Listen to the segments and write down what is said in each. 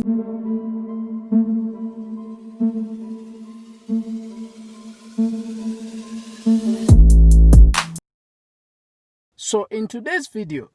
So in today's video,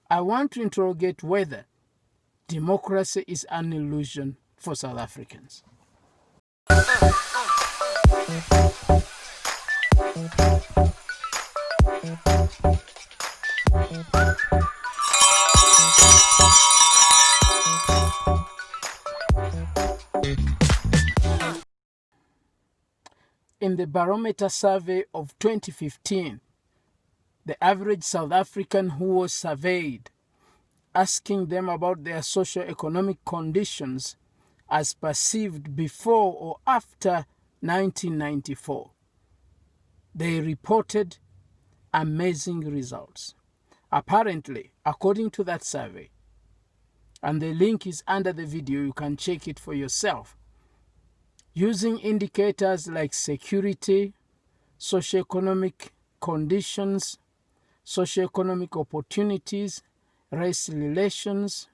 I want to interrogate whether democracy is an illusion for South Africans. In the Barometer survey of 2015, the average South African who was surveyed, asking them about their socio-economic conditions as perceived before or after 1994, they reported amazing results. Apparently, according to that survey, and the link is under the video, you can check it for yourself, using indicators like security, socioeconomic conditions, socioeconomic opportunities, race relations,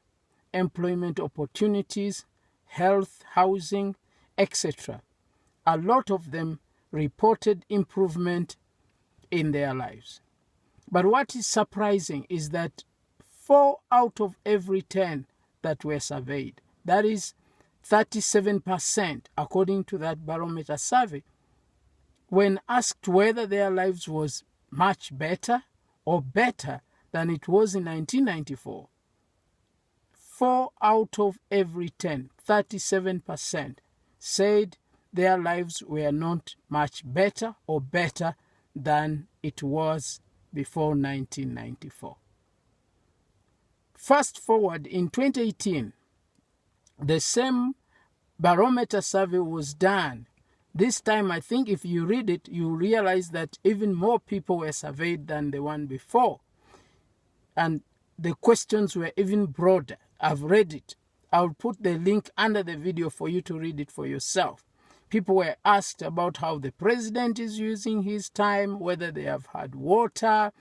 employment opportunities, health, housing, etc. A lot of them reported improvement in their lives. But what is surprising is that 4 out of every 10 that were surveyed, that is 37% according to that Barometer survey, when asked whether their lives was much better or better than it was in 1994, 4 out of every 10, 37%, said their lives were not much better or better than it was before 1994. Fast forward, in 2018, the same Barometer survey was done. This time, I think if you read it, you realize that even more people were surveyed than the one before. And the questions were even broader. I've read it. I'll put the link under the video for you to read it for yourself. People were asked about how the president is using his time, whether they have had water,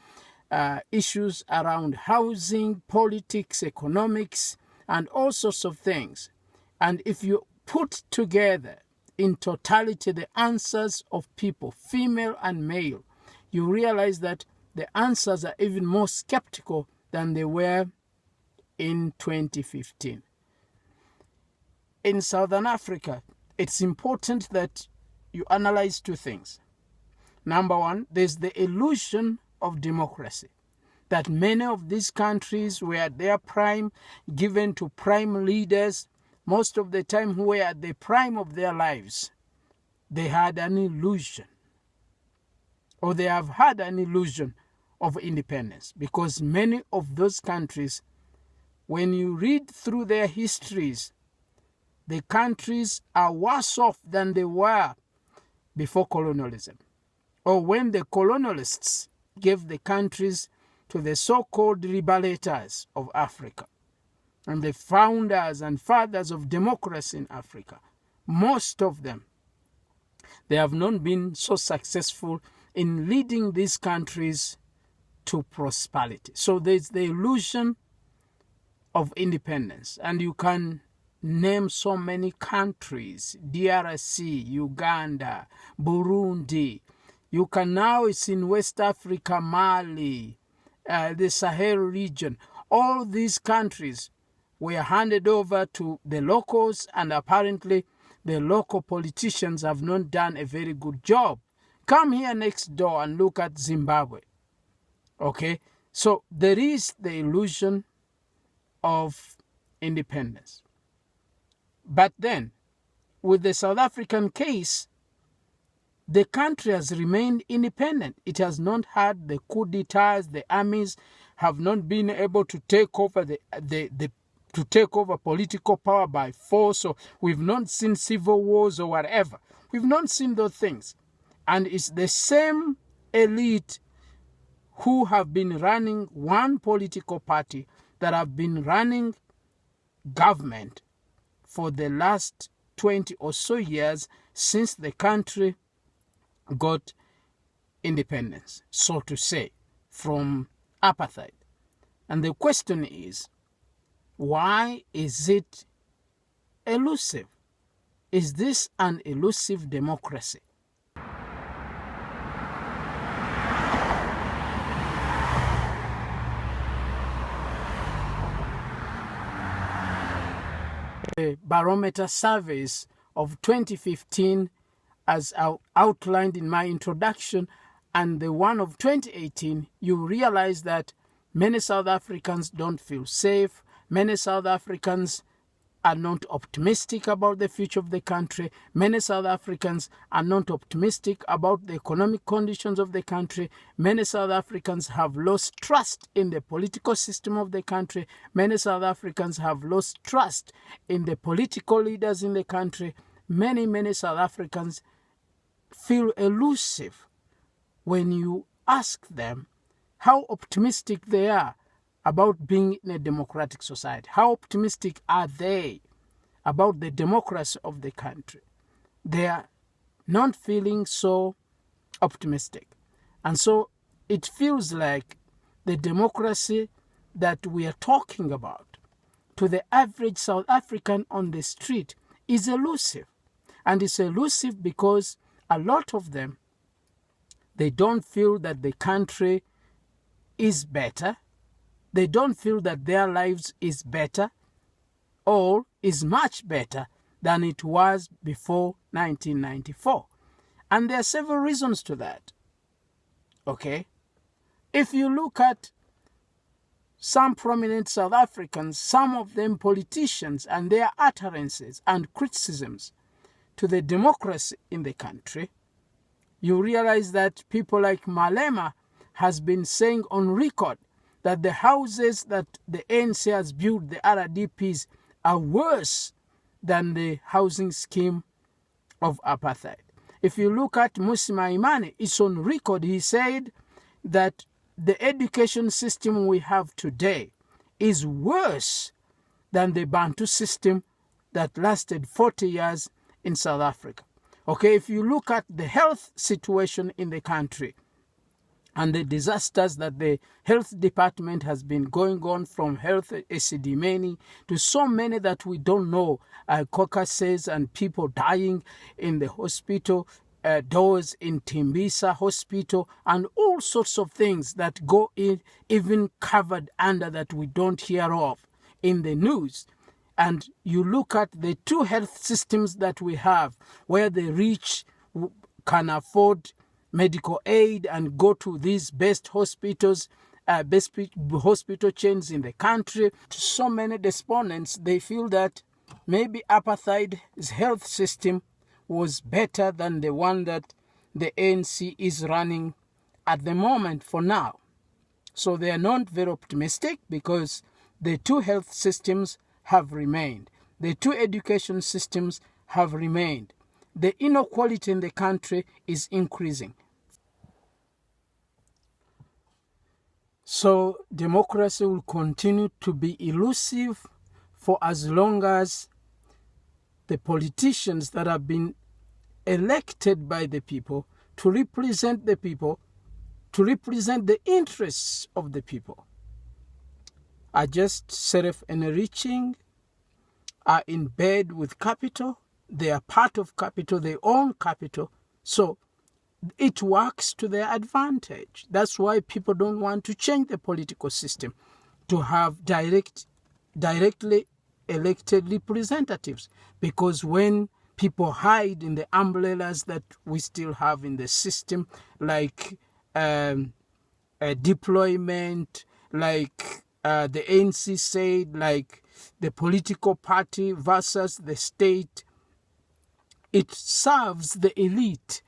issues around housing, politics, economics, and all sorts of things. And if you put together in totality the answers of people, female and male, you realize that the answers are even more skeptical than they were in 2015. In Southern Africa, it's important that you analyze 2 things. Number one, there's the illusion of democracy, that many of these countries were at their prime, given to prime leaders, most of the time who were at the prime of their lives. They had an illusion, or they have had an illusion of independence, because many of those countries, when you read through their histories, the countries are worse off than they were before colonialism, or when the colonialists gave the countries to the so-called liberators of Africa and the founders and fathers of democracy in Africa. Most of them, they have not been so successful in leading these countries to prosperity. So there's the illusion of independence, and you can name so many countries: DRC, Uganda, Burundi. You can now, it's in West Africa, Mali, the Sahel region. All these countries were handed over to the locals, and apparently the local politicians have not done a very good job. Come here next door and look at Zimbabwe. Okay, so there is the illusion of independence. But then, with the South African case, the country has remained independent. It has not had the coup d'etats. The armies have not been able to take over to take over political power by force. So we've not seen civil wars or whatever. We've not seen those things. And it's the same elite who have been running one political party that have been running government for the last 20 or so years since the country got independence, so to say, from apartheid. And the question is, why is it elusive? Is this an elusive democracy? The barometer surveys of 2015, as outlined in my introduction, and the one of 2018, you realize that many South Africans don't feel safe. Many South Africans are not optimistic about the future of the country. Many South Africans are not optimistic about the economic conditions of the country. Many South Africans have lost trust in the political system of the country. Many South Africans have lost trust in the political leaders in the country. Many South Africans feel elusive when you ask them how optimistic they are about being in a democratic society. How optimistic are they about the democracy of the country? They are not feeling so optimistic. And so it feels like the democracy that we are talking about to the average South African on the street is elusive. And it's elusive because a lot of them, they don't feel that the country is better. They don't feel that their lives is better or is much better than it was before 1994. And there are several reasons to that. Okay? If you look at some prominent South Africans, some of them politicians, and their utterances and criticisms to the democracy in the country, you realize that people like Malema has been saying on record that the houses that the ANC has built, the RDPs, are worse than the housing scheme of apartheid. If you look at Mmusi Maimane, it's on record. He said that the education system we have today is worse than the Bantu system that lasted 40 years in South Africa. Okay, if you look at the health situation in the country, and the disasters that the health department has been going on, from health Esidimeni to so many that we don't know, caucuses and people dying in the hospital, doors in Timbisa hospital, and all sorts of things that go in, even covered under, that we don't hear of in the news. And you look at the two health systems that we have, where the rich can afford medical aid and go to these best hospitals, best hospital chains in the country. So many respondents, they feel that maybe apartheid's health system was better than the one that the ANC is running at the moment for now. So they are not very optimistic because the two health systems have remained. The two education systems have remained. The inequality in the country is increasing. So democracy will continue to be elusive for as long as the politicians that have been elected by the people to represent the people, to represent the interests of the people, are just self-enriching, are in bed with capital, they are part of capital, they own capital, so it works to their advantage. That's why people don't want to change the political system to have directly elected representatives, because when people hide in the umbrellas that we still have in the system, like deployment, like the ANC said, like the political party versus the state, it serves the elite.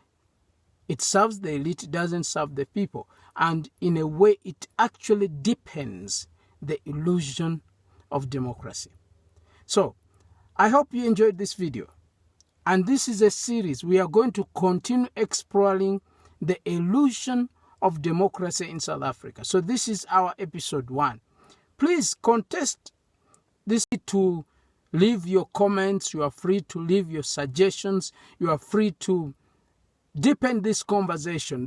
It serves the elite, it doesn't serve the people. And in a way, it actually deepens the illusion of democracy. So, I hope you enjoyed this video. And this is a series. We are going to continue exploring the illusion of democracy in South Africa. So this is our episode 1. Please contest this to leave your comments. You are free to leave your suggestions. You are free to deepen this conversation.